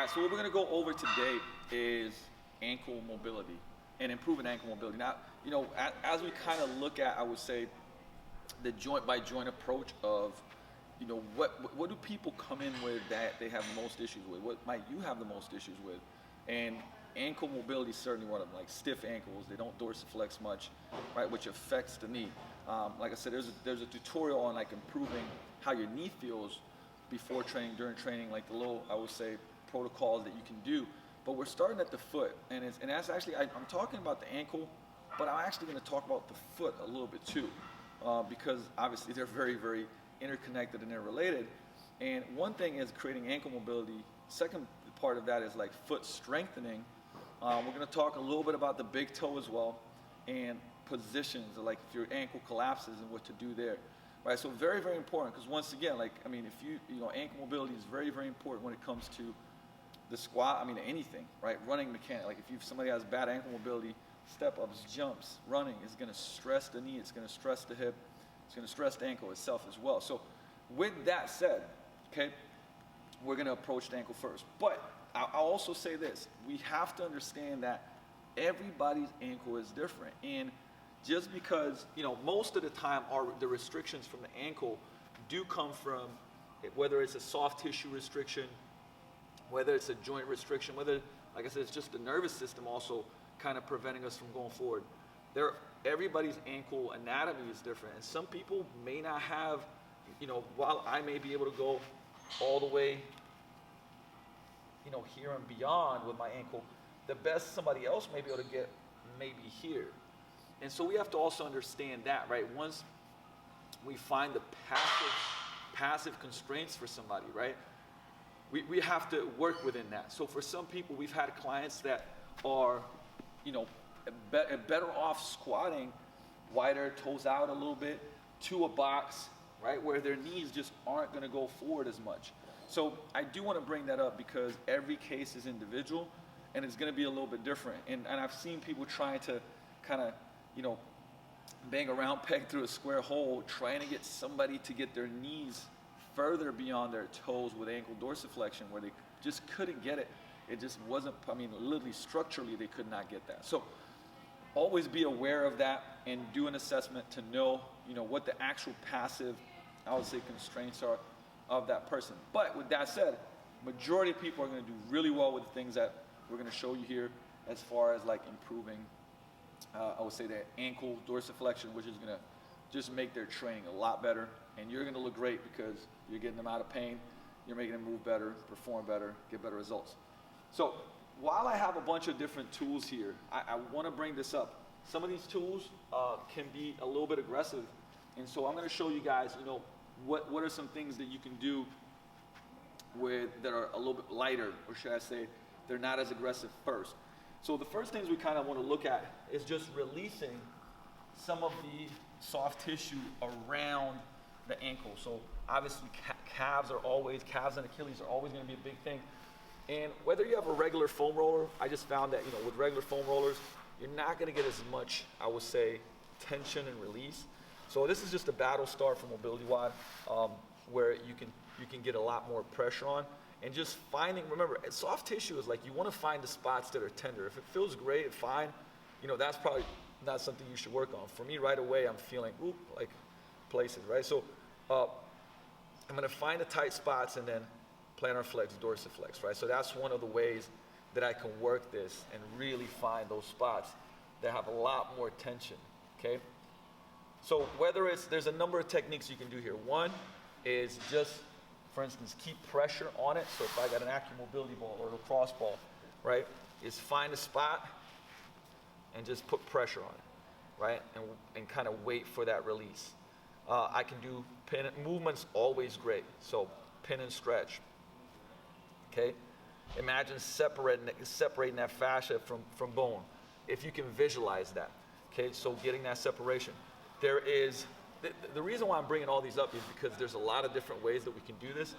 All right, so what we're gonna go over today is ankle mobility and improving ankle mobility. Now, you know, as we kind of look at, I would say, the joint by joint approach of, you know, what do people come in with that they have the most issues with? What might you have the most issues with? And ankle mobility is certainly one of them. Like stiff ankles, they don't dorsiflex much, right, which affects the knee. Like I said, there's a tutorial on like improving how your knee feels before training, during training, like the little, I would say, protocols that you can do. But we're starting at the foot, and that's actually, I'm talking about the ankle, but I'm actually going to talk about the foot a little bit too, because obviously they're very, very interconnected and they're related. And one thing is creating ankle mobility. Second part of that is like foot strengthening. We're going to talk a little bit about the big toe as well, and positions, like if your ankle collapses and what to do there. Right, so very, very important, because once again, like, I mean, if you know, ankle mobility is very, very important when it comes to the squat, I mean, anything, right? Running mechanic, like if somebody has bad ankle mobility, step-ups, jumps, running is gonna stress the knee, it's gonna stress the hip, it's gonna stress the ankle itself as well. So with that said, okay, we're gonna approach the ankle first. But I'll also say this, we have to understand that everybody's ankle is different. And just because, you know, most of the time the restrictions from the ankle do come from, whether it's a soft tissue restriction, whether it's a joint restriction, whether, like I said, it's just the nervous system also kind of preventing us from going forward. Everybody's ankle anatomy is different, and some people may not have, you know, while I may be able to go all the way, you know, here and beyond with my ankle, the best somebody else may be able to get maybe here. And so we have to also understand that, right? Once we find the passive constraints for somebody, right? We have to work within that. So for some people, we've had clients that are, you know, better off squatting wider, toes out a little bit, to a box, right? Where their knees just aren't gonna go forward as much. So I do wanna bring that up because every case is individual and it's gonna be a little bit different. And I've seen people trying to kind of, you know, bang around peg through a square hole, trying to get somebody to get their knees further beyond their toes with ankle dorsiflexion, where they just couldn't get it. It just wasn't, I mean, literally structurally they could not get that. So always be aware of that and do an assessment to know, you know, what the actual passive, I would say, constraints are of that person. But with that said, majority of people are going to do really well with the things that we're going to show you here as far as like improving, I would say, their ankle dorsiflexion, which is going to just make their training a lot better, and you're going to look great because you're getting them out of pain, you're making them move better, perform better, get better results. So while I have a bunch of different tools here, I want to bring this up. Some of these tools can be a little bit aggressive, and so I'm going to show you guys, you know, what are some things that you can do that are a little bit lighter, or should I say, they're not as aggressive first. So the first things we kind of want to look at is just releasing some of the soft tissue around the ankle. So obviously calves and Achilles are always going to be a big thing. And whether you have a regular foam roller, I just found that, you know, with regular foam rollers, you're not going to get as much, I would say, tension and release. So this is just a battle star for mobility wide, where you can get a lot more pressure on. And just finding, remember, soft tissue is like, you want to find the spots that are tender. If it feels great, fine, you know, that's probably not something you should work on. For me, right away, I'm feeling, like places, right? So I'm going to find the tight spots and then plantar flex, dorsiflex, right? So that's one of the ways that I can work this and really find those spots that have a lot more tension, okay? So there's a number of techniques you can do here. One is just, for instance, keep pressure on it. So if I got an acromobility ball or a lacrosse ball, right, is find a spot and just put pressure on it, right, and kind of wait for that release. I can do pin movements, always great. So pin and stretch, okay? Imagine separating that fascia from bone, if you can visualize that, okay? So getting that separation. There is, the reason why I'm bringing all these up is because there's a lot of different ways that we can do this.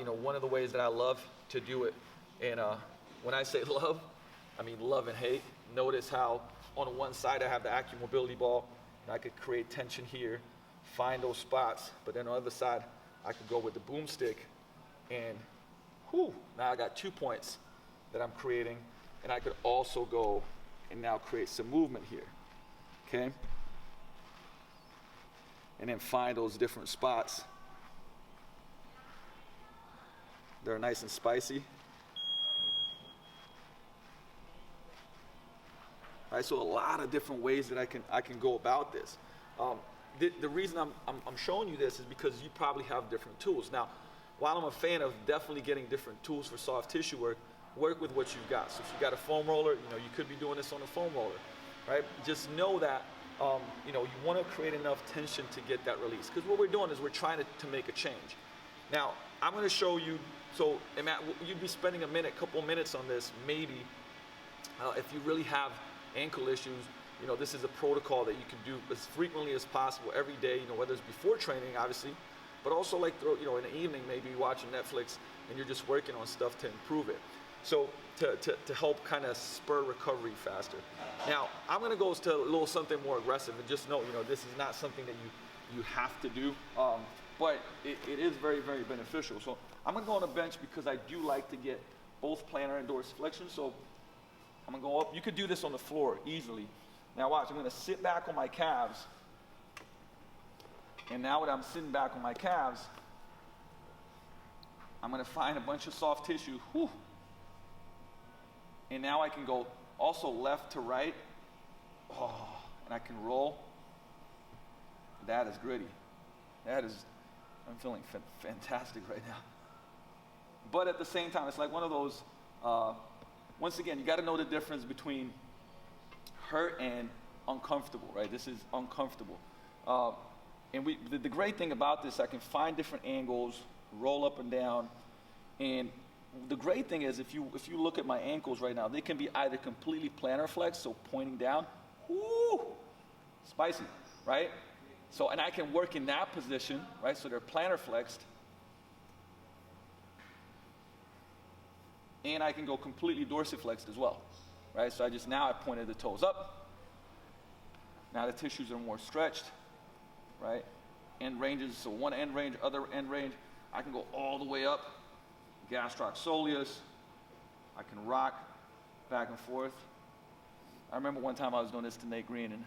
You know, one of the ways that I love to do it, and when I say love, I mean love and hate. Notice how on one side I have the acromobility ball, and I could create tension here, find those spots, but then on the other side, I could go with the boomstick and Whew. Now I got 2 points that I'm creating, and I could also go and now create some movement here, okay? And then find those different spots. They're nice and spicy. All right, so a lot of different ways that I can go about this. The reason I'm showing you this is because you probably have different tools. Now, while I'm a fan of definitely getting different tools for soft tissue work, work with what you've got. So if you've got a foam roller, you know, you could be doing this on a foam roller, right? Just know that, you know, you want to create enough tension to get that release. Because what we're doing is we're trying to make a change. Now, I'm going to show you, so Matt, you'd be spending a couple minutes on this, maybe, if you really have ankle issues. You know, this is a protocol that you can do as frequently as possible every day, you know, whether it's before training, obviously, but also like, you know, in the evening, maybe watching Netflix and you're just working on stuff to improve it. So to help kind of spur recovery faster. Now, I'm going to go to a little something more aggressive, and just know, you know, this is not something that you have to do, but it is very, very beneficial. So I'm going to go on a bench because I do like to get both plantar and dorsiflexion. So I'm going to go up. You could do this on the floor easily. Now watch, I'm going to sit back on my calves. And now when I'm sitting back on my calves, I'm going to find a bunch of soft tissue. Whew. And now I can go also left to right. Oh, and I can roll. That is gritty. That is, I'm feeling fantastic right now. But at the same time, it's like one of those, once again, you got to know the difference between hurt and uncomfortable, right? This is uncomfortable. And the great thing about this, I can find different angles, roll up and down. And the great thing is if you look at my ankles right now, they can be either completely plantar flexed, so pointing down, whoo, spicy, right? So, and I can work in that position, right? So they're plantar flexed. And I can go completely dorsiflexed as well, right? So now I pointed the toes up. Now the tissues are more stretched, right? End ranges, so one end range, other end range. I can go all the way up, gastroc-soleus. I can rock back and forth. I remember one time I was doing this to Nate Green, and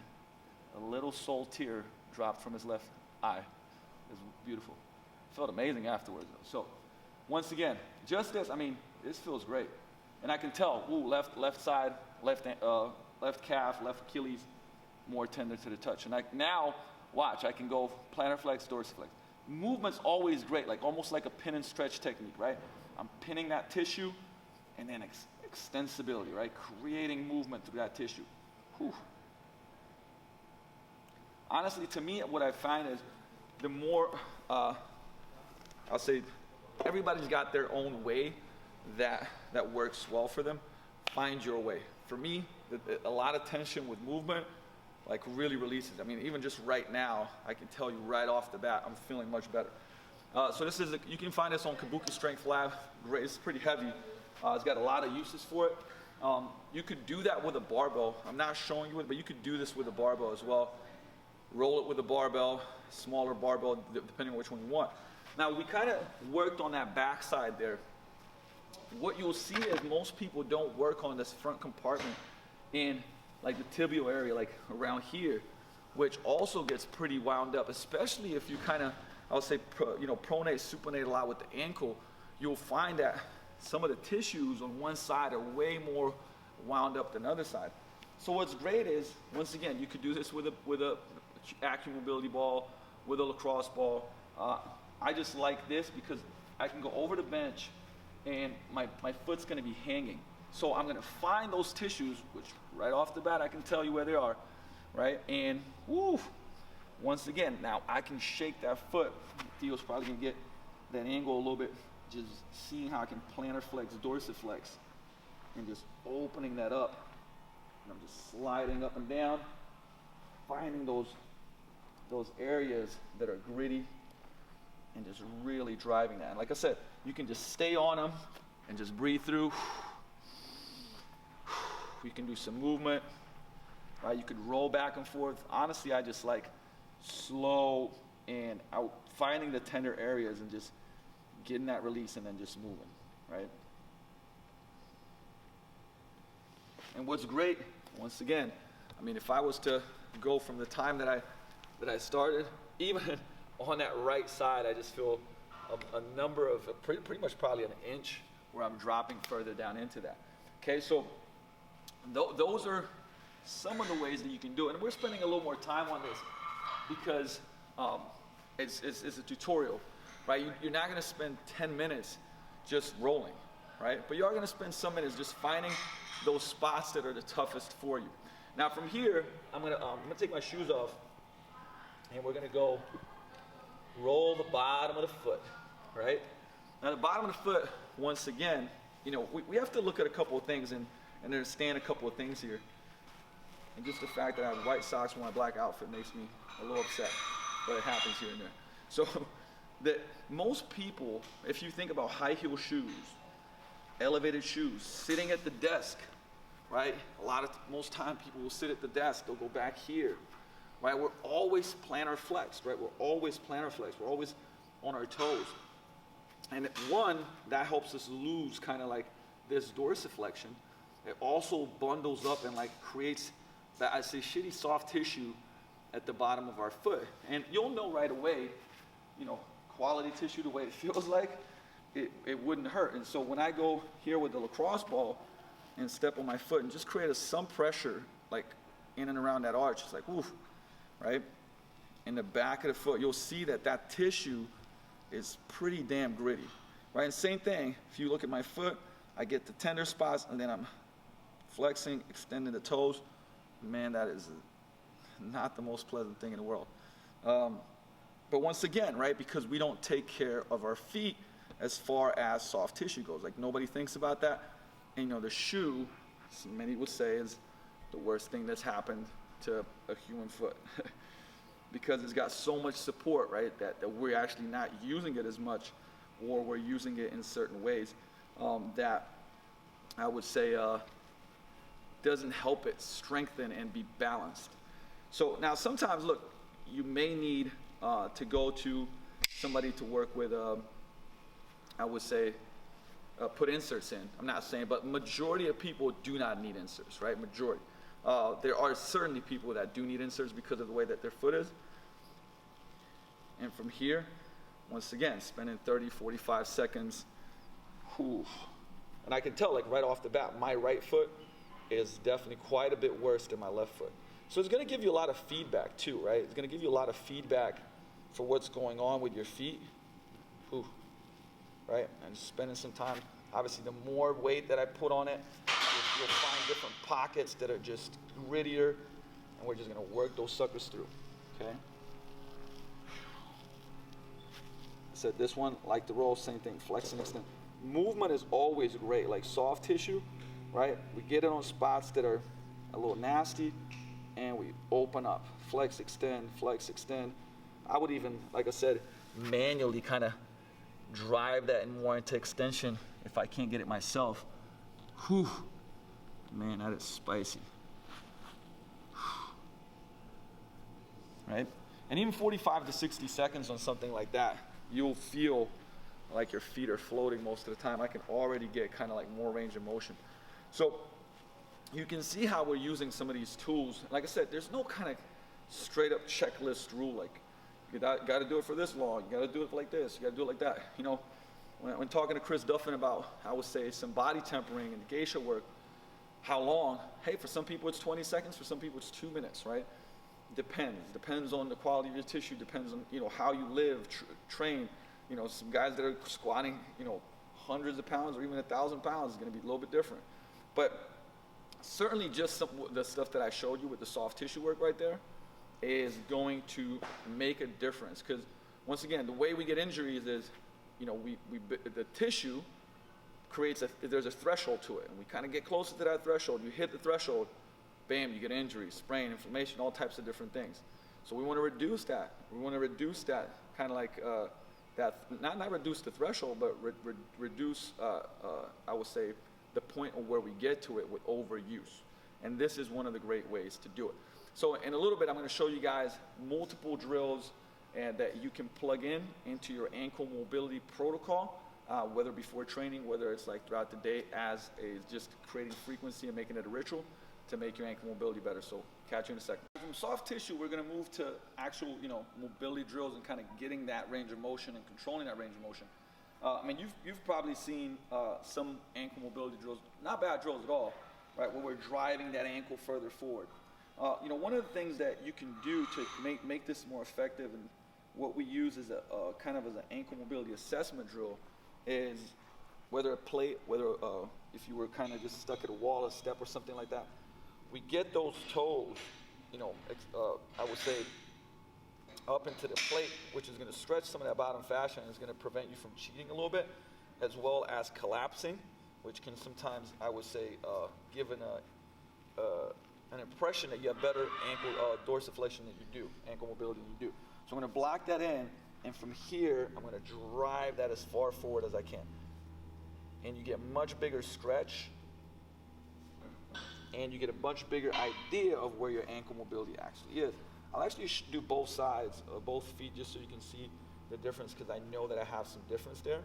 a little soul tear dropped from his left eye. It was beautiful. Felt amazing afterwards, though. So once again, just this, I mean, this feels great. And I can tell, ooh, left side, left calf, left Achilles, more tender to the touch. And now, watch, I can go plantar flex, dorsiflex. Movement's always great, like almost like a pin and stretch technique, right? I'm pinning that tissue, and then extensibility, right? Creating movement through that tissue. Whew. Honestly, to me, what I find is the more, I'll say, everybody's got their own way that works well for them. Find your way. For me, a lot of tension with movement, like really releases. I mean, even just right now, I can tell you right off the bat, I'm feeling much better. So this is, you can find this on Kabuki Strength Lab. Great, it's pretty heavy. It's got a lot of uses for it. You could do that with a barbell. I'm not showing you it, but you could do this with a barbell as well. Roll it with a barbell, smaller barbell, depending on which one you want. Now, we kind of worked on that back side there. What you'll see is most people don't work on this front compartment in like the tibial area, like around here, which also gets pretty wound up, especially if you kind of, I'll say, pronate, supinate a lot with the ankle. You'll find that some of the tissues on one side are way more wound up than the other side. So what's great is, once again, you could do this with a active mobility ball, with a lacrosse ball. I just like this because I can go over the bench and my foot's gonna be hanging. So I'm gonna find those tissues, which right off the bat, I can tell you where they are, right? And woo, once again, now I can shake that foot. Theo's probably gonna get that angle a little bit, just seeing how I can plantar flex, dorsiflex, and just opening that up. And I'm just sliding up and down, finding those areas that are gritty, and just really driving that. And like I said, you can just stay on them and just breathe through. You can do some movement, right? You could roll back and forth. Honestly, I just like slow and out, finding the tender areas and just getting that release and then just moving, right? And what's great, once again, I mean, if I was to go from the time that I started, even on that right side, I just feel a number of, pretty much probably an inch where I'm dropping further down into that. Okay, so those are some of the ways that you can do it. And we're spending a little more time on this because it's a tutorial, right? You're not gonna spend 10 minutes just rolling, right? But you are gonna spend some minutes just finding those spots that are the toughest for you. Now from here, I'm gonna take my shoes off and we're gonna go roll the bottom of the foot, right? Now the bottom of the foot, once again, you know, we have to look at a couple of things and understand a couple of things here. And just the fact that I have white socks with my black outfit makes me a little upset, but it happens here and there. So that most people, if you think about high heel shoes, elevated shoes, sitting at the desk, right? Most time people will sit at the desk, they'll go back here, right? We're always plantar flexed, right? We're always plantar flexed. We're always on our toes. And one, that helps us lose kind of like this dorsiflexion. It also bundles up and like creates that, I say, shitty soft tissue at the bottom of our foot. And you'll know right away, you know, quality tissue, the way it feels like, it wouldn't hurt. And so when I go here with the lacrosse ball and step on my foot and just create some pressure like in and around that arch, it's like, oof, right? In the back of the foot, you'll see that tissue is pretty damn gritty, right? And same thing, if you look at my foot, I get the tender spots and then I'm flexing, extending the toes. Man, that is not the most pleasant thing in the world. But once again, right, because we don't take care of our feet as far as soft tissue goes. Like nobody thinks about that. And you know, the shoe, many would say, is the worst thing that's happened to a human foot. Because it's got so much support, right, that we're actually not using it as much, or we're using it in certain ways that I would say doesn't help it strengthen and be balanced. So now sometimes, look, you may need to go to somebody to work with, I would say, put inserts in. I'm not saying, but majority of people do not need inserts, right? Majority. There are certainly people that do need inserts because of the way that their foot is. And from here, once again, spending 30, 45 seconds. Whew. And I can tell, like right off the bat, my right foot is definitely quite a bit worse than my left foot. So it's gonna give you a lot of feedback too, right? It's gonna give you a lot of feedback for what's going on with your feet. Whew. Right? And spending some time. Obviously, the more weight that I put on it, you'll find different pockets that are just grittier, and we're just gonna work those suckers through, okay? So this one, like the roll, same thing, flex and extend. Movement is always great, like soft tissue, right? We get it on spots that are a little nasty, and we open up, flex, extend, flex, extend. I would even, like I said, manually kind of drive that more into extension if I can't get it myself. Whew. Man, that is spicy. Right? And even 45 to 60 seconds on something like that, you'll feel like your feet are floating most of the time. I can already get kind of like more range of motion. So you can see how we're using some of these tools. Like I said, there's no kind of straight up checklist rule like, you got to do it for this long, you got to do it like this, you got to do it like that. You know, when talking to Chris Duffin about, I would say, some body tempering and geisha work, how long? Hey, for some people it's 20 seconds, for some people it's 2 minutes, right? Depends on the quality of your tissue, depends on, you know, how you live, train. You know, some guys that are squatting, you know, hundreds of pounds or even 1,000 pounds is going to be a little bit different. But certainly just the stuff that I showed you with the soft tissue work right there is going to make a difference. Because once again, the way we get injuries is, you know, the tissue creates there's a threshold to it, and we kind of get closer to that threshold. You hit the threshold, bam, you get injuries, sprain, inflammation, all types of different things. So we want to reduce that. We want to reduce that kind of like that, not reduce the threshold, but reduce, I would say, the point of where we get to it with overuse. And this is one of the great ways to do it. So in a little bit, I'm going to show you guys multiple drills and that you can plug into your ankle mobility protocol. whether before training, whether it's like throughout the day, as a just creating frequency and making it a ritual to make your ankle mobility better. So catch you in a second. From soft tissue, we're going to move to actual, mobility drills and kind of getting that range of motion and controlling that range of motion. I mean, you've probably seen some ankle mobility drills, not bad drills at all, right? Where we're driving that ankle further forward. One of the things that you can do to make this more effective, and what we use as a kind of as an ankle mobility assessment drill, is whether a plate, whether if you were kind of just stuck at a wall, a step, or something like that, we get those toes, I would say, up into the plate, which is going to stretch some of that bottom fascia and is going to prevent you from cheating a little bit, as well as collapsing, which can sometimes, I would say, give an impression that you have better ankle dorsiflexion than you do, ankle mobility than you do. So I'm going to block that in, and from here, I'm going to drive that as far forward as I can. And you get much bigger stretch, and you get a much bigger idea of where your ankle mobility actually is. I'll actually do both sides, both feet, just so you can see the difference, because I know that I have some difference there,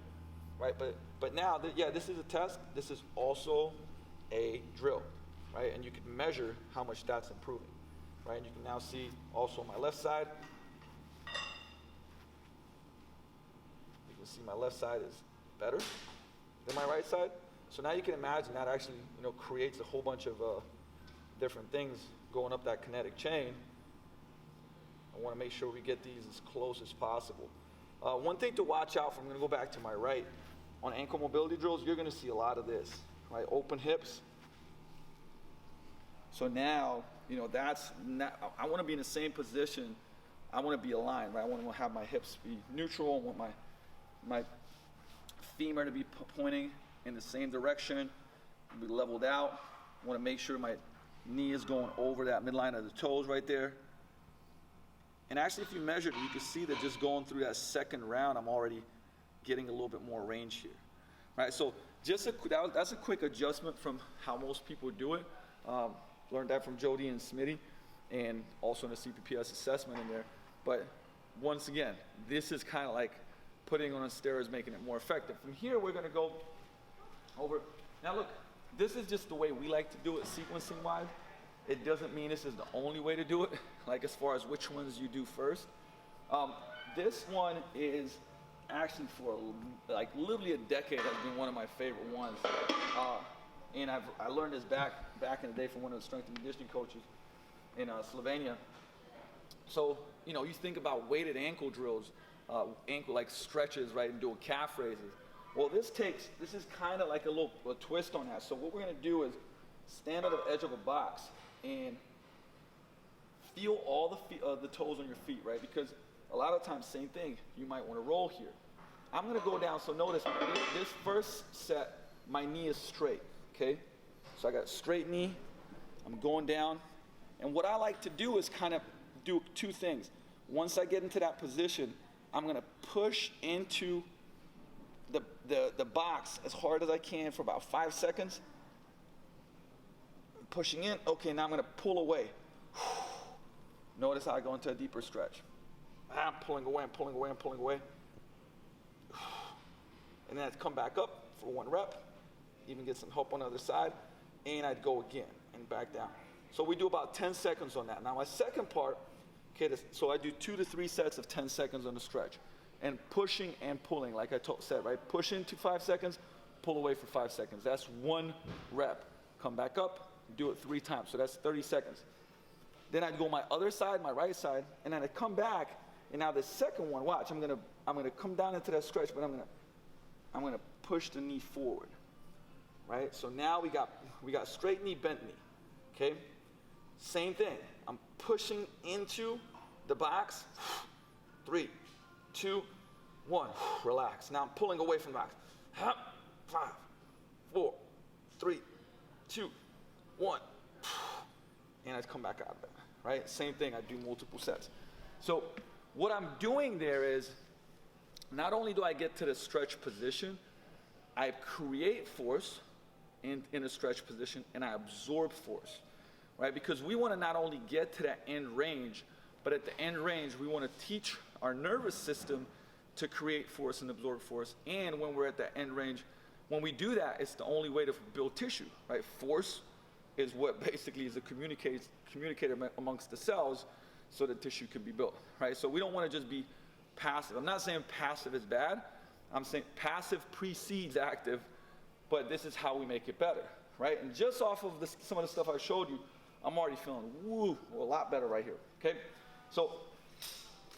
right? But now, this is a test. This is also a drill, right? And you can measure how much that's improving, right? And you can now see also on my left side. You can see my left side is better than my right side. So now you can imagine that actually, creates a whole bunch of different things going up that kinetic chain. I want to make sure we get these as close as possible. One thing to watch out for, I'm going to go back to my right. On ankle mobility drills, you're going to see a lot of this, right? Open hips. So now, I want to be in the same position. I want to be aligned, right? I want to have my hips be neutral. I want my femur to be pointing in the same direction, be leveled out. I want to make sure my knee is going over that midline of the toes right there. And actually, if you measured, you can see that just going through that second round, I'm already getting a little bit more range here, right? So that's a quick adjustment from how most people do it. Learned that from Jody and Smitty, and also in the CPPS assessment in there. But once again, this is kind of like putting on steroids, making it more effective. From here, we're going to go over. Now look, this is just the way we like to do it sequencing wise. It doesn't mean this is the only way to do it, like as far as which ones you do first. This one is actually for like literally a decade has been one of my favorite ones. And I learned this back in the day from one of the strength and conditioning coaches in Slovenia. So, you think about weighted ankle drills, ankle like stretches, right, and doing calf raises. Well, this is kind of like a twist on that. So what we're going to do is stand on the edge of a box and feel all the toes on your feet, right? Because a lot of times, same thing, you might want to roll here. I'm going to go down, so notice this first set, my knee is straight, okay? So I got straight knee, I'm going down, and what I like to do is kind of do two things. Once I get into that position, I'm going to push into the box as hard as I can for about 5 seconds. Pushing in, okay, now I'm going to pull away. Notice how I go into a deeper stretch. I'm pulling away, I'm pulling away, I'm pulling away. And then I'd come back up for one rep, even get some help on the other side, and I'd go again and back down. So we do about 10 seconds on that. Now my second part, okay, so I do 2 to 3 sets of 10 seconds on the stretch. And pushing and pulling, like I said, right? Push into 5 seconds, pull away for 5 seconds. That's one rep. Come back up, do it 3 times. So that's 30 seconds. Then I'd go my other side, my right side, and then I'd come back. And now the second one, watch, I'm gonna come down into that stretch, but I'm gonna push the knee forward. Right? So now we got straight knee, bent knee. Okay? Same thing. I'm pushing into the box. 3, 2, 1. Relax. Now I'm pulling away from the box. 5, 4, 3, 2, 1. And I come back out of it. Right? Same thing. I do multiple sets. So what I'm doing there is, not only do I get to the stretch position, I create force in a stretch position, and I absorb force, right? Because we want to not only get to that end range, but at the end range, we want to teach our nervous system to create force and absorb force. And when we're at that end range, when we do that, it's the only way to build tissue, right? Force is what basically is a communicator amongst the cells so that tissue can be built, right? So we don't want to just be passive. I'm not saying passive is bad. I'm saying passive precedes active, but this is how we make it better, right? And just off of some of the stuff I showed you, I'm already feeling a lot better right here, okay? So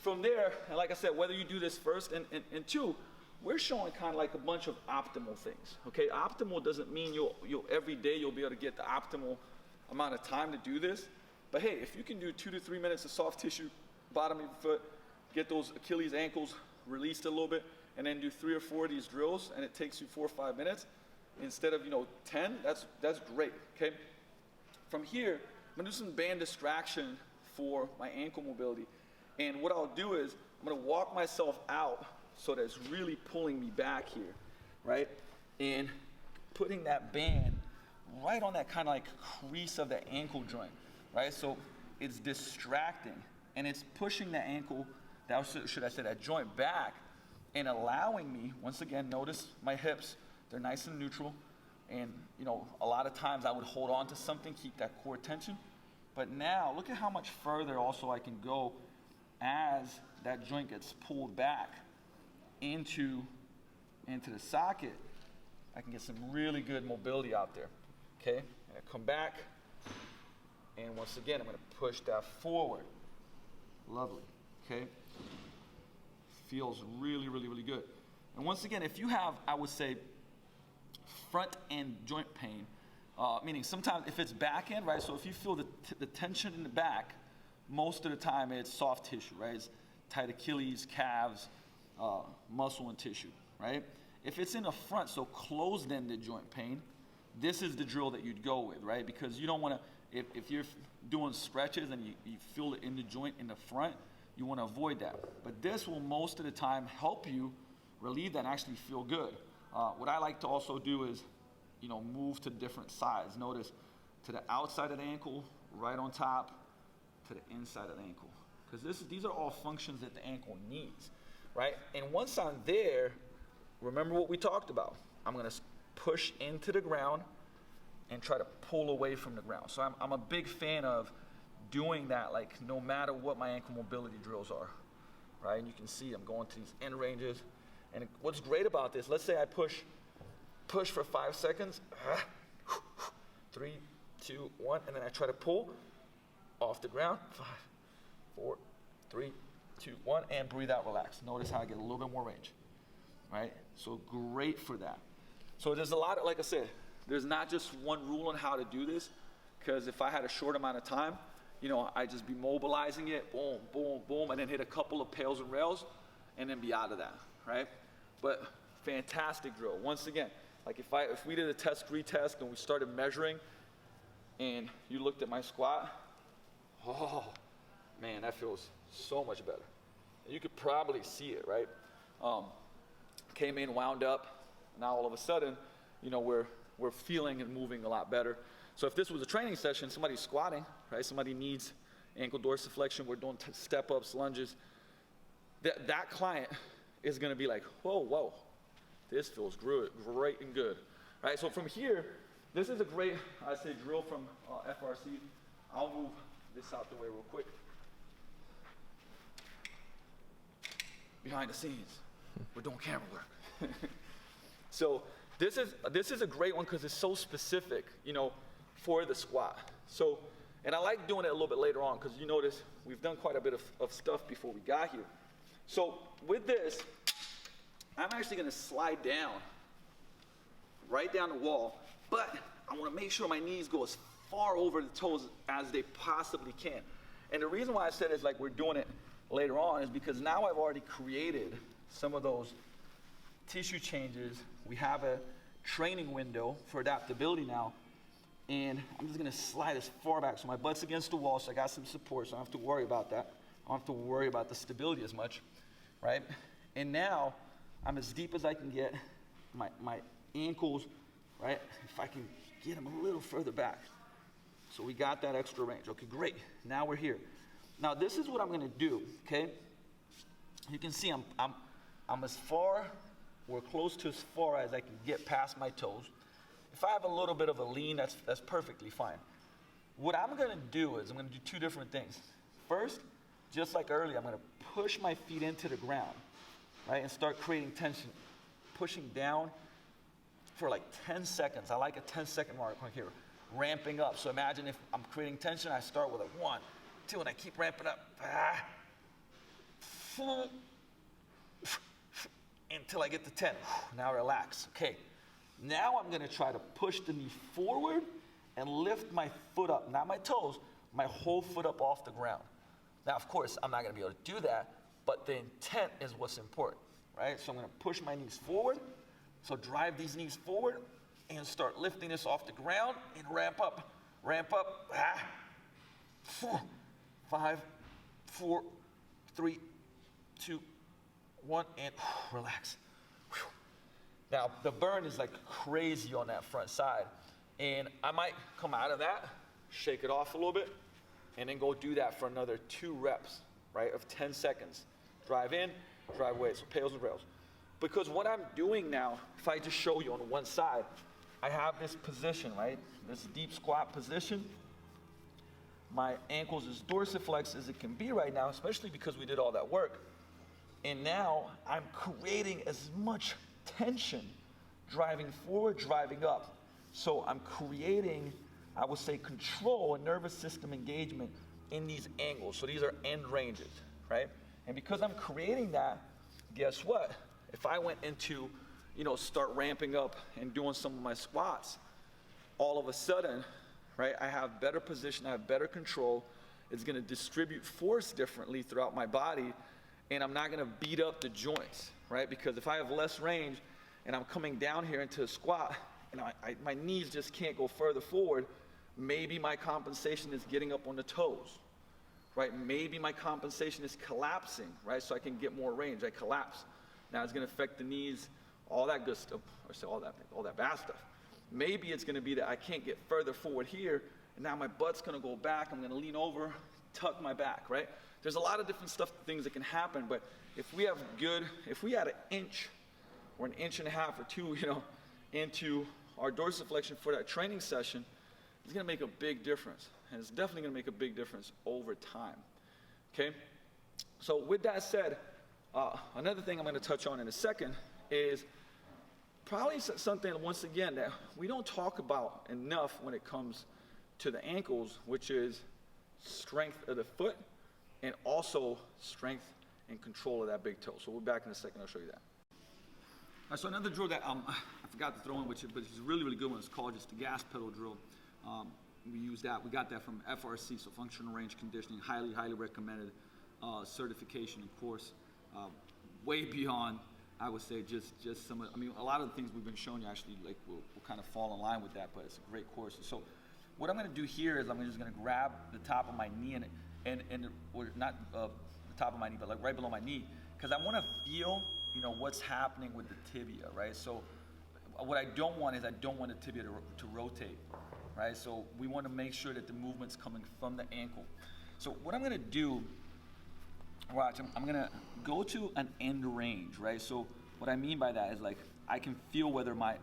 from there, and like I said, whether you do this first and two, we're showing kind of like a bunch of optimal things, okay? Optimal doesn't mean you'll every day you'll be able to get the optimal amount of time to do this. But hey, if you can do 2 to 3 minutes of soft tissue, bottom of your foot, get those Achilles ankles released a little bit, and then do 3 or 4 of these drills, and it takes you 4 or 5 minutes instead of 10. That's great. Okay. From here, I'm gonna do some band distraction for my ankle mobility, and what I'll do is I'm gonna walk myself out so that it's really pulling me back here, right, and putting that band right on that kind of like crease of the ankle joint. Right, so it's distracting and it's pushing the ankle, that joint back, and allowing me, once again, notice my hips, they're nice and neutral, and a lot of times I would hold on to something, keep that core tension, but now look at how much further also I can go as that joint gets pulled back into the socket. I can get some really good mobility out there, okay? And I come back. And once again, I'm going to push that forward. Lovely, okay? Feels really, really, really good. And once again, if you have, I would say, front end joint pain, meaning sometimes if it's back end, right? So if you feel the tension in the back, most of the time it's soft tissue, right? It's tight Achilles, calves, muscle and tissue, right? If it's in the front, so closed-ended joint pain, this is the drill that you'd go with, right? Because you don't want to, if you're doing stretches and you feel it in the joint in the front, you want to avoid that. But this will most of the time help you relieve that and actually feel good. What I like to also do is, move to different sides. Notice to the outside of the ankle, right on top, to the inside of the ankle. Because these are all functions that the ankle needs, right? And once I'm there, remember what we talked about. I'm going to push into the ground and try to pull away from the ground. So I'm a big fan of doing that, like no matter what my ankle mobility drills are, right? And you can see I'm going to these end ranges. And what's great about this, let's say I push for 5 seconds, 3, 2, 1, and then I try to pull off the ground, 5, 4, 3, 2, 1, and breathe out, relax. Notice how I get a little bit more range, right? So great for that. So there's a lot of, like I said, there's not just one rule on how to do this, because if I had a short amount of time, I'd just be mobilizing it, boom, boom, boom, and then hit a couple of pails and rails, and then be out of that, right? But fantastic drill. Once again, like if we did a retest and we started measuring, and you looked at my squat, oh man, that feels so much better. And you could probably see it, right? Came in, wound up. Now all of a sudden, we're feeling and moving a lot better. So if this was a training session, somebody's squatting, right? Somebody needs ankle dorsiflexion. We're doing step-ups, lunges. That client is going to be like, whoa, this feels great and good, right? So from here, this is a great, I'd say, drill from FRC. I'll move this out the way real quick. Behind the scenes, we're doing camera work. So this is a great one because it's so specific, for the squat. So, and I like doing it a little bit later on because you notice we've done quite a bit of stuff before we got here. So with this, I'm actually going to slide down, right down the wall, but I want to make sure my knees go as far over the toes as they possibly can. And the reason why I said it's like we're doing it later on is because now I've already created some of those tissue changes. We have a training window for adaptability now, and I'm just going to slide as far back so my butt's against the wall, so I got some support, so I don't have to worry about that. I don't have to worry about the stability as much, right? And now I'm as deep as I can get. My ankles, right? If I can get them a little further back. So we got that extra range. Okay, great. Now we're here. Now this is what I'm going to do, okay? You can see I'm I'm as far, or close to as far as I can get past my toes. If I have a little bit of a lean, that's perfectly fine. What I'm gonna do is I'm gonna do two different things. First, just like earlier, I'm gonna push my feet into the ground, right, and start creating tension, pushing down for like 10 seconds. I like a 10-second mark right here, ramping up. So imagine if I'm creating tension, I start with a 1, 2, and I keep ramping up. Until I get to 10. Now relax. Okay. Now I'm gonna try to push the knee forward and lift my foot up, not my toes, my whole foot up off the ground. Now, of course, I'm not gonna be able to do that, but the intent is what's important, right? So I'm gonna push my knees forward, so drive these knees forward and start lifting this off the ground and ramp up, 4, 5, 4, 3, 2, 1, and relax. Now, the burn is like crazy on that front side. And I might come out of that, shake it off a little bit, and then go do that for another 2 reps, right, of 10 seconds. Drive in, drive away, so pails and rails. Because what I'm doing now, if I just show you on one side, I have this position, right, this deep squat position. My ankles as dorsiflex as it can be right now, especially because we did all that work. And now I'm creating as much tension, driving forward, driving up. So I'm creating, I would say, control and nervous system engagement in these angles. So these are end ranges, right? And because I'm creating that, guess what? If I went into, start ramping up and doing some of my squats, all of a sudden, right, I have better position, I have better control. It's gonna distribute force differently throughout my body, and I'm not gonna beat up the joints, right? Because if I have less range and I'm coming down here into a squat, and my knees just can't go further forward, maybe my compensation is getting up on the toes, right? Maybe my compensation is collapsing, right? So I can get more range, I collapse. Now it's gonna affect the knees, all that good stuff, or say all that bad stuff. Maybe it's gonna be that I can't get further forward here, and now my butt's gonna go back, I'm gonna lean over, tuck my back, right? There's a lot of different things that can happen, but if we had an inch or an inch and a half or 2, into our dorsiflexion for that training session, it's gonna make a big difference. And it's definitely gonna make a big difference over time, okay? So with that said, another thing I'm gonna touch on in a second is probably something, once again, that we don't talk about enough when it comes to the ankles, which is strength of the foot and also strength and control of that big toe. So we'll be back in a second, I'll show you that. All right, so another drill that I forgot to throw in, but it's a really, really good one. It's called just the gas pedal drill. We use that. We got that from FRC, so Functional Range Conditioning. Highly, highly recommended certification and course. Way beyond, I would say, just some. A lot of the things we've been showing you actually will kind of fall in line with that. But it's a great course. So what I'm going to do here is I'm just going to grab the top of my knee or not the top of my knee, but like right below my knee, because I want to feel, what's happening with the tibia, right? So what I don't want is the tibia to rotate, right? So we want to make sure that the movement's coming from the ankle. So what I'm going to do, watch, I'm going to go to an end range, right? So what I mean by that is like I can feel whether my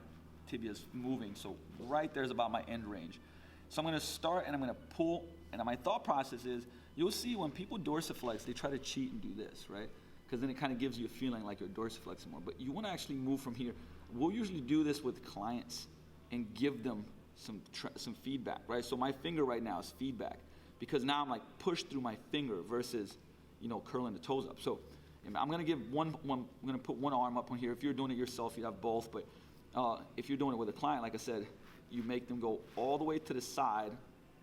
tibia is moving. So right there's about my end range. So I'm going to start and I'm going to pull, and my thought process is, you'll see when people dorsiflex, they try to cheat and do this, right? Because then it kind of gives you a feeling like you're dorsiflexing more. But you want to actually move from here. We'll usually do this with clients and give them some feedback, right? So my finger right now is feedback, because now I'm like pushed through my finger versus, curling the toes up. So I'm going to give I'm going to put one arm up on here. If you're doing it yourself, you'd have both. But if you're doing it with a client, like I said, you make them go all the way to the side,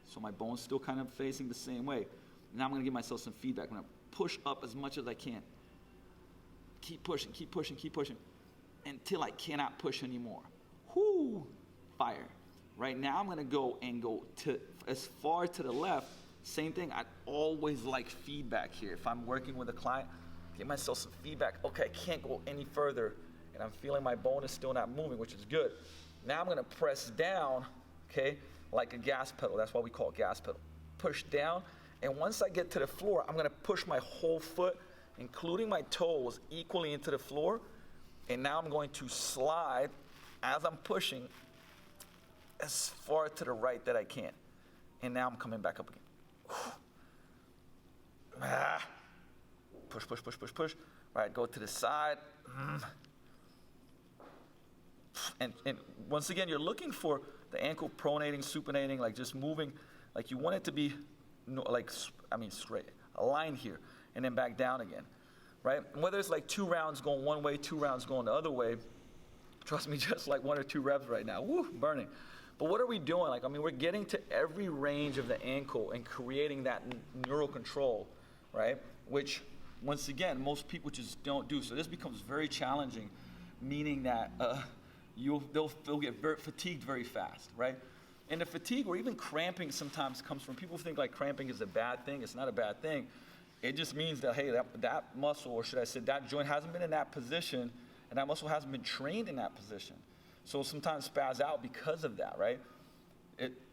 so my bone's still kind of facing the same way. Now I'm going to give myself some feedback. I'm going to push up as much as I can. Keep pushing, keep pushing, keep pushing, until I cannot push anymore. Whoo! Fire. Right now I'm going to go to as far to the left. Same thing. I always like feedback here. If I'm working with a client, give myself some feedback. Okay, I can't go any further, and I'm feeling my bone is still not moving, which is good. Now I'm going to press down, okay, like a gas pedal. That's why we call it gas pedal. Push down, and once I get to the floor, I'm going to push my whole foot including my toes, equally into the floor. And now I'm going to slide as I'm pushing as far to the right that I can. And now I'm coming back up again. Push, push, push, push, push. Right, go to the side. And once again, you're looking for the ankle pronating, supinating, like just moving, like you want it to be straight, aligned here, and then back down again, right? And whether it's like 2 rounds going one way, 2 rounds going the other way, trust me, just like 1 or 2 reps right now, woo, burning. But what are we doing? We're getting to every range of the ankle and creating that neural control, right? Which, once again, most people just don't do. So this becomes very challenging, meaning that they'll get very fatigued very fast, right? And the fatigue or even cramping sometimes comes from, people think like cramping is a bad thing. It's not a bad thing. It just means that, hey, that muscle, or should I say that joint hasn't been in that position, and that muscle hasn't been trained in that position. So sometimes spaz out because of that, right?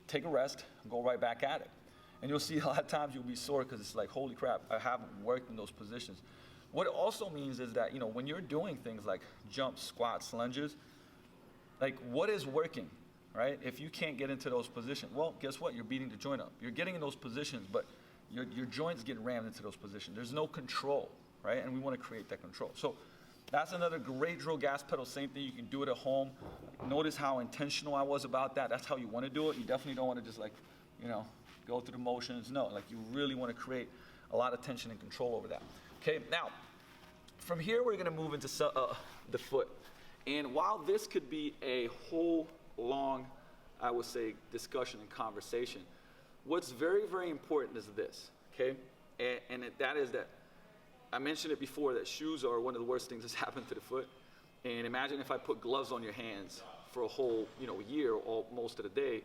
Take a rest, go right back at it. And you'll see a lot of times you'll be sore because it's like, holy crap, I haven't worked in those positions. What it also means is that, when you're doing things like jumps, squats, lunges, like what is working, right? If you can't get into those positions, well, guess what? You're beating the joint up. You're getting in those positions, but your joints get rammed into those positions. There's no control, right? And we want to create that control. So that's another great drill, gas pedal. Same thing, you can do it at home. Notice how intentional I was about that. That's how you want to do it. You definitely don't want to just go through the motions. No, like you really want to create a lot of tension and control over that. Okay, now, from here we're going to move into the foot. And while this could be a whole long, I would say, discussion and conversation, what's very, very important is this, okay? And that is that, I mentioned it before, that shoes are one of the worst things that's happened to the foot. And imagine if I put gloves on your hands for a whole, year or most of the day,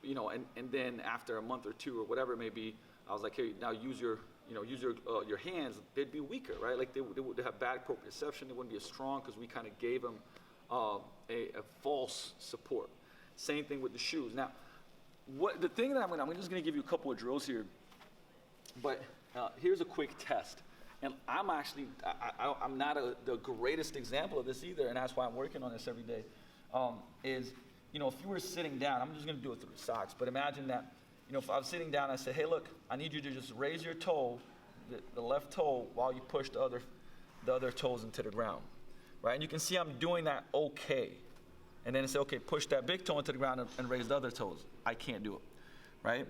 and then after a month or 2 or whatever it may be, I was like, hey, now use your hands. They'd be weaker, right? Like they would have bad proprioception. They wouldn't be as strong because we kind of gave them a false support. Same thing with the shoes. Now, the thing that I'm just going to give you a couple of drills here, but here's a quick test. And I'm actually, I'm not the greatest example of this either, and that's why I'm working on this every day, if you were sitting down, I'm just going to do it through the socks, but imagine that, if I was sitting down, I said, hey, look, I need you to just raise your toe, the left toe, while you push the other toes into the ground, right? And you can see I'm doing that okay. And then I say, okay, push that big toe into the ground and raise the other toes. I can't do it, right?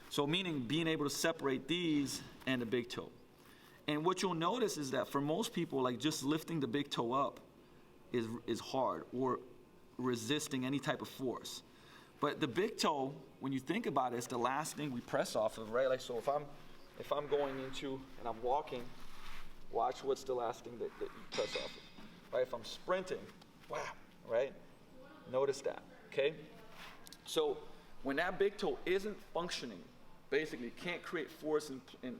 So meaning being able to separate these and the big toe. And what you'll notice is that for most people, like just lifting the big toe up is hard, or resisting any type of force. But the big toe, when you think about it, it's the last thing we press off of, right? Like, so if I'm going into and I'm walking, watch what's the last thing that you press off of, right? If I'm sprinting, wow, right? Notice that, okay? So when that big toe isn't functioning, basically can't create force in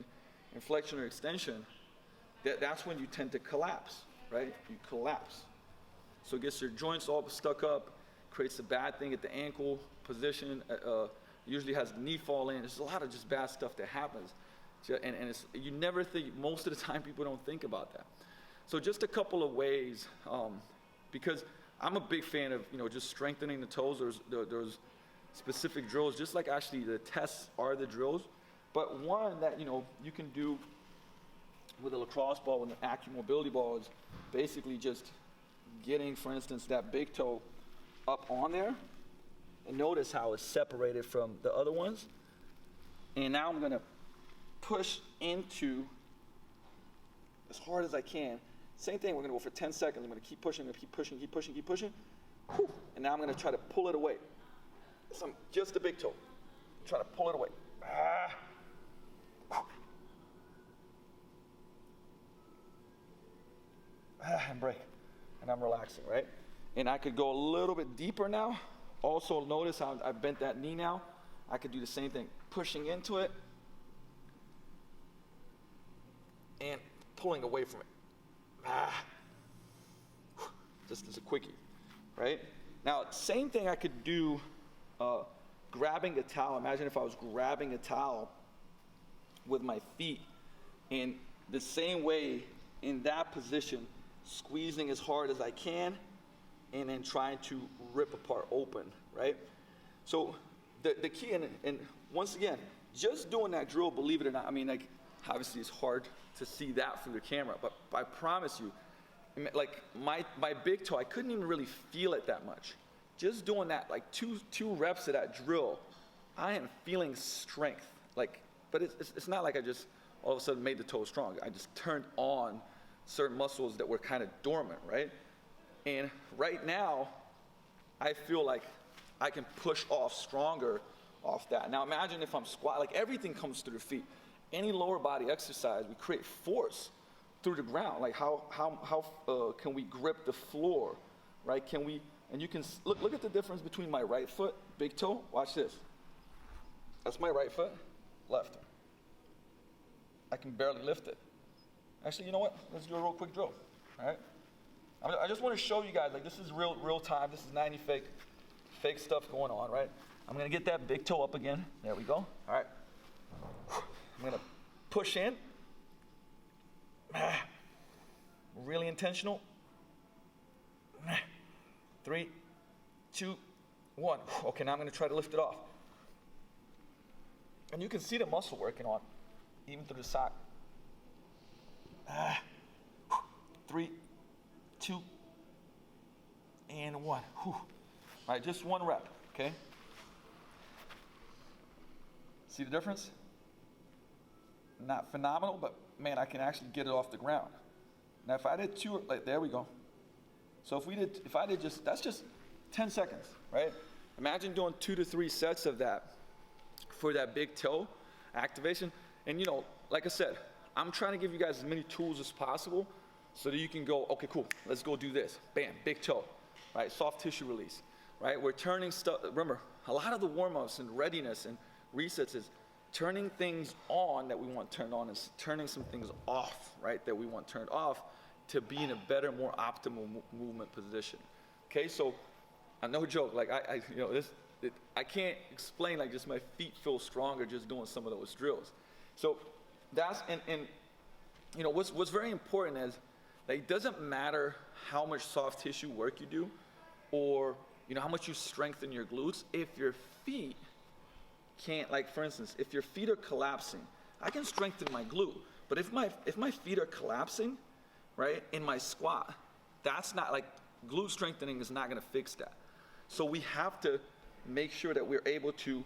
flexion or extension, that's when you tend to collapse, right? You collapse. So it gets your joints all stuck up, creates a bad thing at the ankle position, usually has the knee fall in. There's a lot of just bad stuff that happens. And you never think, most of the time people don't think about that. So just a couple of ways, because I'm a big fan of, just strengthening the toes. There's specific drills, just like actually the tests are the drills. But one that, you can do with a lacrosse ball, with an active mobility ball, is basically just getting, for instance, that big toe up on there. And notice how it's separated from the other ones. And now I'm going to push into as hard as I can. Same thing, we're going to go for 10 seconds. I'm going to keep pushing, keep pushing, keep pushing, keep pushing. Whew. And now I'm going to try to pull it away. Just the big toe. Try to pull it away. And break. And I'm relaxing, right? And I could go a little bit deeper now. Also, notice how I bent that knee now. I could do the same thing. Pushing into it. And pulling away from it. Just as a quickie, right? Now, same thing I could do grabbing a towel. Imagine if I was grabbing a towel with my feet and the same way in that position, squeezing as hard as I can, and then trying to rip apart open, right? So the key, and once again, just doing that drill, believe it or not, I mean, like, obviously it's hard to see that through the camera, but I promise you, like my big toe, I couldn't even really feel it that much. Just doing that, like two reps of that drill, I am feeling strength. Like, but it's not like I just all of a sudden made the toe strong. I just turned on certain muscles that were kind of dormant, right? And right now, I feel like I can push off stronger off that. Now imagine if I'm squat, like everything comes through the feet. Any lower body exercise, we create force through the ground. Like how can we grip the floor, right? Can we, and you can, look at the difference between my right foot, big toe, watch this. That's my right foot, left. I can barely lift it. Actually, you know what? Let's do a real quick drill, all right? I just want to show you guys, like this is real time. This is 90 fake stuff going on, right? I'm gonna get that big toe up again. There we go, all right. I'm gonna push in. Really intentional. 3, 2, 1. Okay, now I'm gonna try to lift it off. And you can see the muscle working on, even through the sock. 3, 2, and 1. Whew. All right, just one rep, okay? See the difference? Not phenomenal, but man, I can actually get it off the ground. Now, if I did 2, like there we go. So if I did just, that's just 10 seconds, right? Imagine doing 2 to 3 sets of that for that big toe activation. And you know, like I said, I'm trying to give you guys as many tools as possible so that you can go, okay, cool, let's go do this. Bam, big toe, right? Soft tissue release, right? We're turning stuff, remember, a lot of the warm-ups and readiness and resets is turning things on that we want turned on and turning some things off, right, that we want turned off to be in a better, more optimal movement position. Okay, so no joke, like you know, I can't explain, like just my feet feel stronger just doing some of those drills. So that's, and you know, what's very important is that it doesn't matter how much soft tissue work you do or, you know, how much you strengthen your glutes. If your feet can't, like for instance, if your feet are collapsing, I can strengthen my glute. But if my feet are collapsing, right, in my squat, that's not, like, glute strengthening is not gonna fix that. So we have to make sure that we're able to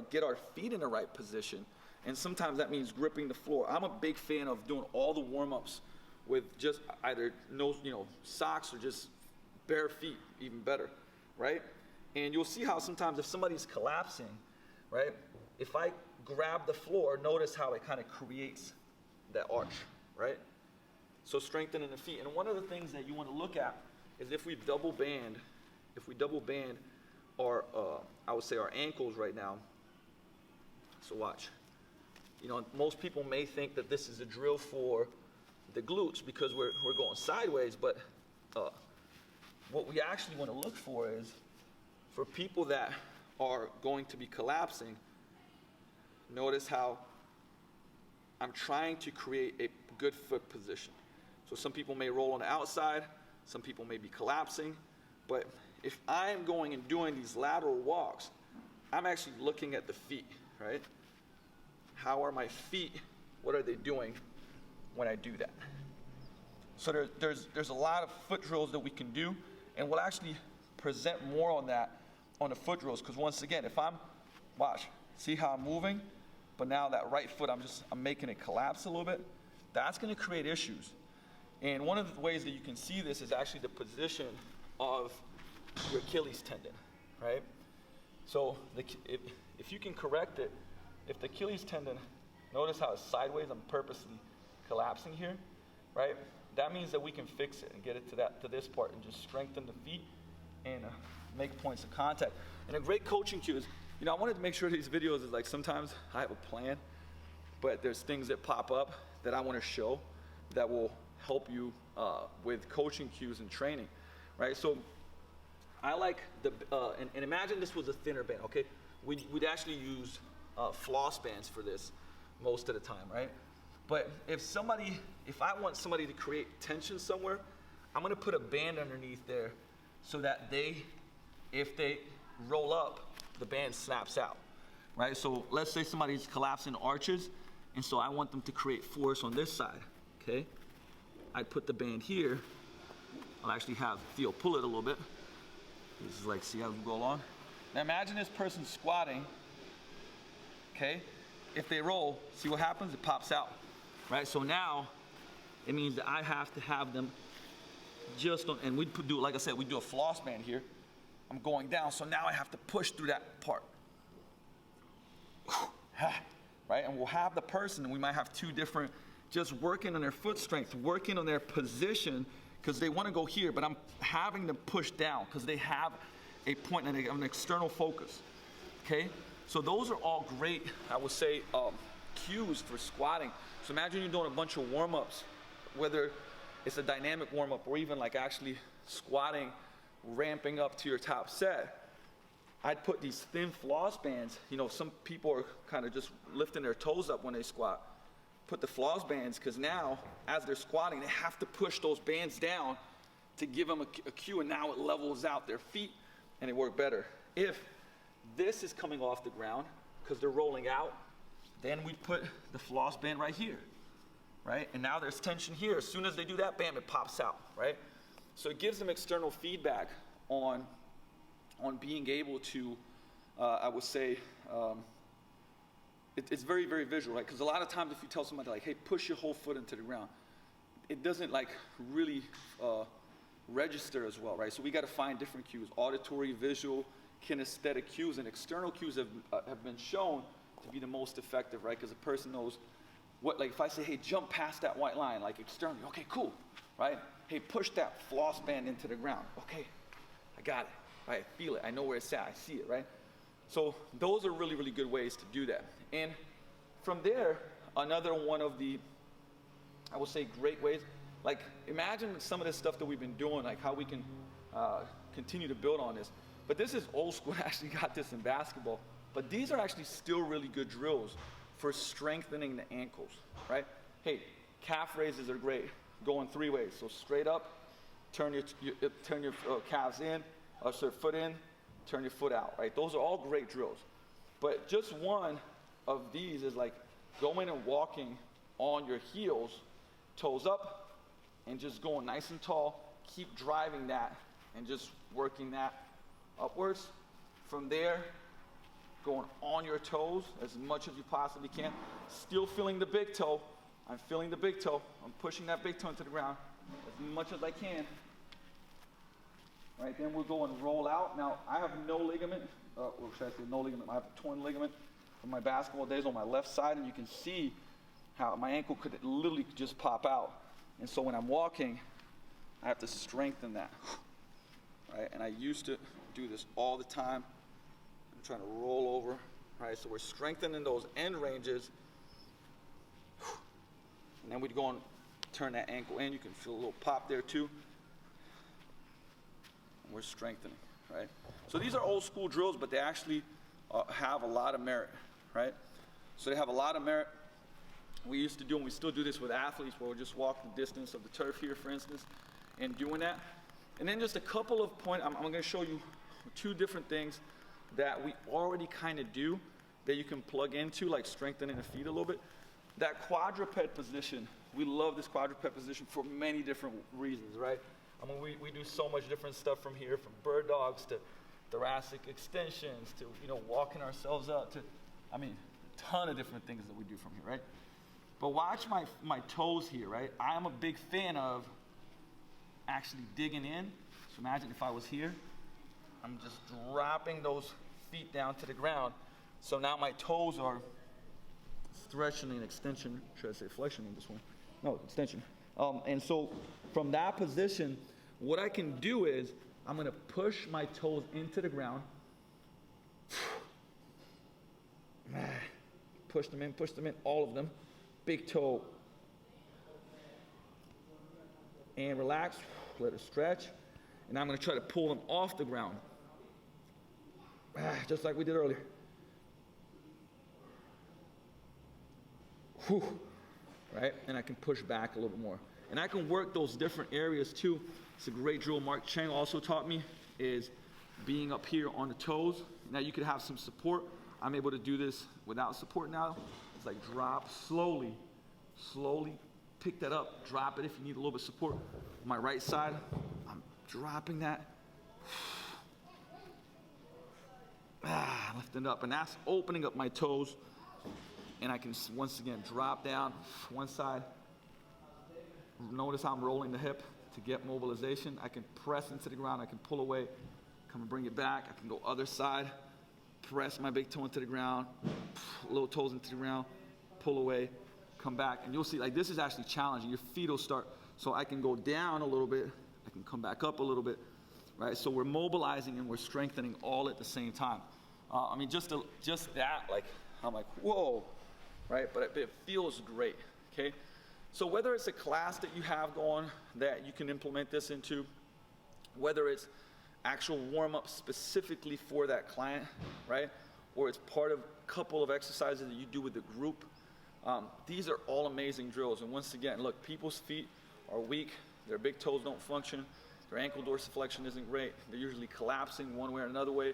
get our feet in the right position. And sometimes that means gripping the floor. I'm a big fan of doing all the warm-ups with just either no, you know, socks or just bare feet, even better, right? And you'll see how sometimes if somebody's collapsing, right, if I grab the floor, notice how it kind of creates that arch, right? So strengthening the feet. And one of the things that you want to look at is if we double band our, I would say our ankles right now. So watch. You know, most people may think that this is a drill for the glutes because we're going sideways, but what we actually want to look for is for people that are going to be collapsing, notice how I'm trying to create a good foot position. So some people may roll on the outside, some people may be collapsing, but if I'm going and doing these lateral walks, I'm actually looking at the feet, right? How are my feet, what are they doing when I do that? So there's a lot of foot drills that we can do, and we'll actually present more on that on the foot drills, because once again, if watch, see how I'm moving, but now that right foot, I'm making it collapse a little bit, that's gonna create issues. And one of the ways that you can see this is actually the position of your Achilles tendon, right? So if you can correct it, if the Achilles tendon, notice how it's sideways, I'm purposely collapsing here, right? That means that we can fix it and get it to this part and just strengthen the feet and make points of contact. And a great coaching cue is, you know, I wanted to make sure these videos is like, sometimes I have a plan, but there's things that pop up that I want to show that will help you with coaching cues and training, right? So I like and imagine this was a thinner band, okay? We'd actually use floss bands for this most of the time, right? But if I want somebody to create tension somewhere, I'm gonna put a band underneath there so that if they roll up, the band snaps out, right? So let's say somebody's collapsing arches, and so I want them to create force on this side, okay? I'd put the band here. I'll actually have Theo pull it a little bit. This is like, see how we go along? Now imagine this person squatting, okay? If they roll, see what happens? It pops out, right? So now, it means that I have to have them just on, and we do, like I said, we do a floss band here. I'm going down, so now I have to push through that part. Right, and we'll have the person, and we might have two different, just working on their foot strength, working on their position, because they want to go here, but I'm having them push down, because they have a point and an external focus, okay? So those are all great, I would say, cues for squatting. So imagine you're doing a bunch of warm-ups, whether it's a dynamic warm-up or even like actually squatting, ramping up to your top set. I'd put these thin floss bands. You know, some people are kind of just lifting their toes up when they squat. Put the floss bands, because now, as they're squatting, they have to push those bands down to give them a cue, and now it levels out their feet, and they work better. If this is coming off the ground, because they're rolling out, then we put the floss band right here, right? And now there's tension here. As soon as they do that, bam, it pops out, right? So it gives them external feedback on being able to, I would say, it's very, very visual, right? Because a lot of times if you tell somebody like, hey, push your whole foot into the ground, it doesn't like really register as well, right? So we got to find different cues, auditory, visual, kinesthetic cues, and external cues have been shown to be the most effective, right? Because a person knows what, like if I say, hey, jump past that white line, like externally, okay, cool, right? Hey, push that floss band into the ground. Okay, I got it. I feel it. I know where it's at. I see it, right? So those are really, really good ways to do that. And from there, another one of the, I would say, great ways, like imagine some of this stuff that we've been doing, like how we can continue to build on this. But this is old school. I actually got this in basketball. But these are actually still really good drills for strengthening the ankles, right? Hey, calf raises are great. Going 3 ways. So straight up, turn your calves in, usher foot in, turn your foot out, right? Those are all great drills. But just one of these is like going and walking on your heels, toes up, and just going nice and tall. Keep driving that and just working that upwards. From there, going on your toes as much as you possibly can. Still feeling the big toe. I'm feeling the big toe. I'm pushing that big toe into the ground as much as I can. Right, then we'll go and roll out. Now, I have no ligament, or should I say no ligament, I have a torn ligament from my basketball days on my left side, and you can see how my ankle could literally just pop out. And so when I'm walking, I have to strengthen that, right? And I used to do this all the time. I'm trying to roll over, right? So we're strengthening those end ranges. And then we'd go and turn that ankle in. You can feel a little pop there too. And we're strengthening, right? So these are old school drills, but they actually have a lot of merit, right? So they have a lot of merit. We used to do, and we still do this with athletes, where we'll just walk the distance of the turf here, for instance, and doing that. And then just a couple of points, I'm going to show you 2 different things that we already kind of do that you can plug into, like strengthening the feet a little bit. That quadruped position, we love this quadruped position for many different reasons, right? I mean, we do so much different stuff from here, from bird dogs to thoracic extensions to, you know, walking ourselves up to, I mean, a ton of different things that we do from here, right? But watch my toes here, right? I'm a big fan of actually digging in. So imagine if I was here, I'm just dropping those feet down to the ground. So now my toes are stretching and extension, should I say flexion in this one? No, extension. And so from that position, what I can do is I'm going to push my toes into the ground. Push them in, all of them. Big toe. And relax, let it stretch. And I'm going to try to pull them off the ground. Just like we did earlier. Whew. right? And I can push back a little bit more. And I can work those different areas too. It's a great drill Mark Cheng also taught me, is being up here on the toes. Now you could have some support. I'm able to do this without support now. It's like drop slowly, slowly pick that up, drop it if you need a little bit of support. On my right side, I'm dropping that. Lifting up, and that's opening up my toes. And I can once again drop down one side. Notice how I'm rolling the hip to get mobilization. I can press into the ground, I can pull away, come and bring it back. I can go other side, press my big toe into the ground, little toes into the ground, pull away, come back. And you'll see, like, this is actually challenging. Your feet will start, so I can go down a little bit, I can come back up a little bit, right? So we're mobilizing and we're strengthening all at the same time. I mean, just that, like, I'm like, whoa, right? But it feels great, okay? So whether it's a class that you have going that you can implement this into, whether it's actual warm-up specifically for that client, right? Or it's part of a couple of exercises that you do with the group. These are all amazing drills. And once again, look, people's feet are weak. Their big toes don't function. Their ankle dorsiflexion isn't great. They're usually collapsing one way or another way.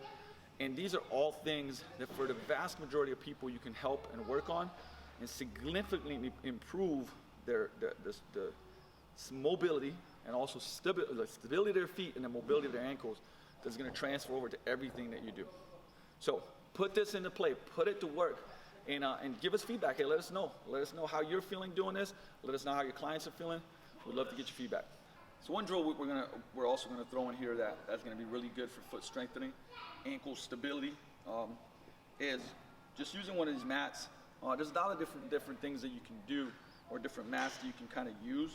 And these are all things that for the vast majority of people you can help and work on and significantly improve the mobility and also the stability of their feet and the mobility of their ankles that's going to transfer over to everything that you do. So put this into play, put it to work, and give us feedback. Hey, let us know. Let us know how you're feeling doing this. Let us know how your clients are feeling. We'd love to get your feedback. So one drill we're also gonna throw in here that's gonna be really good for foot strengthening, ankle stability, is just using one of these mats. There's a lot of different things that you can do, or different mats that you can kind of use.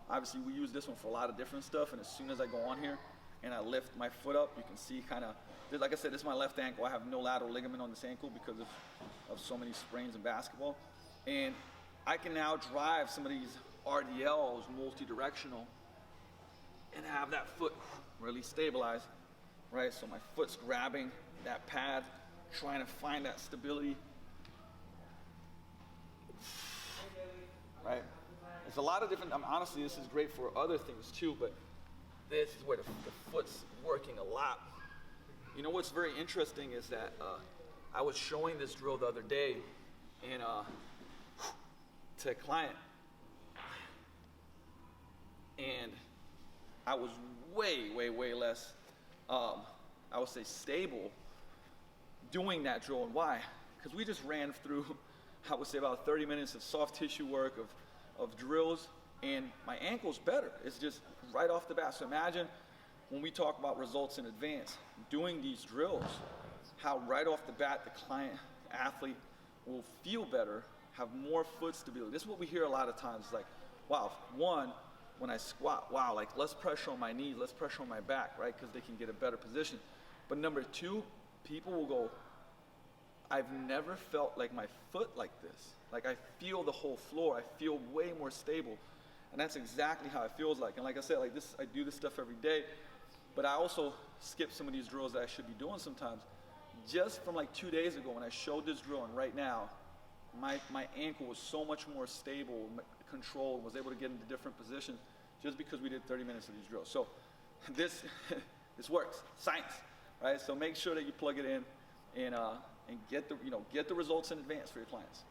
Obviously we use this one for a lot of different stuff, and as soon as I go on here and I lift my foot up, you can see kind of, like I said, this is my left ankle. I have no lateral ligament on this ankle because of so many sprains in basketball. And I can now drive some of these RDLs multi-directional and have that foot really stabilized, right? So my foot's grabbing that pad, trying to find that stability, right? There's a lot of different, honestly, this is great for other things too, but this is where the foot's working a lot. You know what's very interesting is that I was showing this drill the other day and to a client, and I was way less, I would say, stable doing that drill. And why? Because we just ran through, I would say, about 30 minutes of soft tissue work of drills, and my ankle's better. It's just right off the bat. So imagine when we talk about results in advance, doing these drills, how right off the bat the client, athlete will feel better, have more foot stability. This is what we hear a lot of times. It's like, wow, one, when I squat, wow, like less pressure on my knees, less pressure on my back, right? Because they can get a better position. But number two, people will go, I've never felt like my foot like this. Like I feel the whole floor. I feel way more stable. And that's exactly how it feels like. And like I said, like this, I do this stuff every day, but I also skip some of these drills that I should be doing sometimes. Just from like 2 days ago when I showed this drill, and right now, my ankle was so much more stable, controlled, was able to get into different positions just because we did 30 minutes of these drills. So this works, science, right? So make sure that you plug it in and get the results in advance for your clients.